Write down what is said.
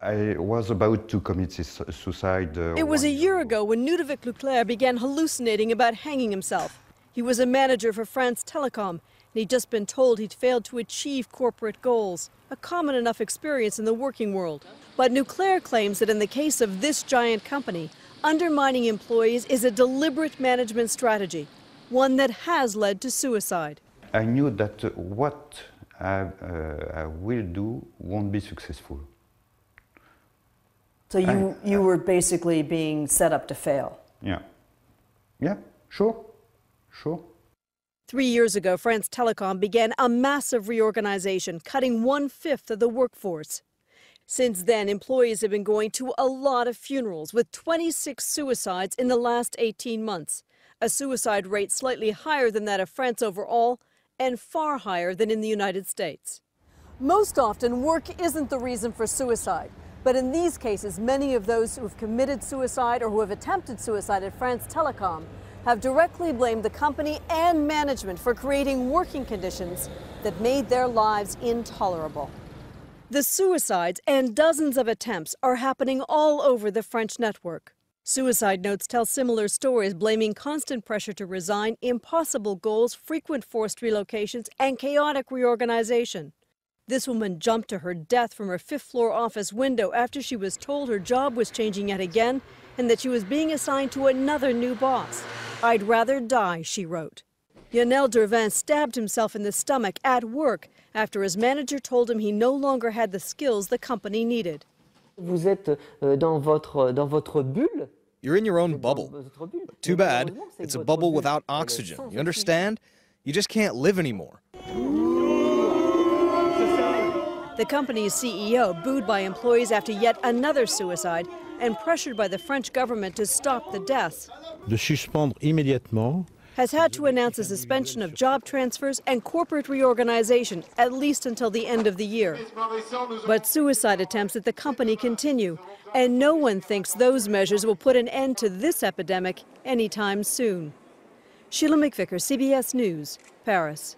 I was about to commit suicide. It was a year ago when Ludovic Leclerc began hallucinating about hanging himself. He was a manager for France Telecom, and he'd just been told he'd failed to achieve corporate goals, a common enough experience in the working world. But Leclerc claims that in the case of this giant company, undermining employees is a deliberate management strategy, one that has led to suicide. I knew that what I will do won't be successful. So you were basically being set up to fail? Yeah. Yeah, sure. 3 years ago, France Telecom began a massive reorganization, cutting 1/5 of the workforce. Since then, employees have been going to a lot of funerals, with 26 suicides in the last 18 months. A suicide rate slightly higher than that of France overall, and far higher than in the United States. Most often, work isn't the reason for suicide. But in these cases, many of those who have committed suicide or who have attempted suicide at France Telecom have directly blamed the company and management for creating working conditions that made their lives intolerable. The suicides and dozens of attempts are happening all over the French network. Suicide notes tell similar stories, blaming constant pressure to resign, impossible goals, frequent forced relocations, and chaotic reorganization. This woman jumped to her death from her 5th-floor office window after she was told her job was changing yet again and that she was being assigned to another new boss. "I'd rather die," she wrote. Lionel Dervin stabbed himself in the stomach at work after his manager told him he no longer had the skills the company needed. Vous êtes dans votre bulle. You're in your own bubble. Too bad, it's a bubble without oxygen. You understand? You just can't live anymore. The company's CEO, booed by employees after yet another suicide and pressured by the French government to stop the deaths, de suspendre immédiatement, has had to announce a suspension of job transfers and corporate reorganization, at least until the end of the year. But suicide attempts at the company continue, and no one thinks those measures will put an end to this epidemic anytime soon. Sheila MacVicar, CBS News, Paris.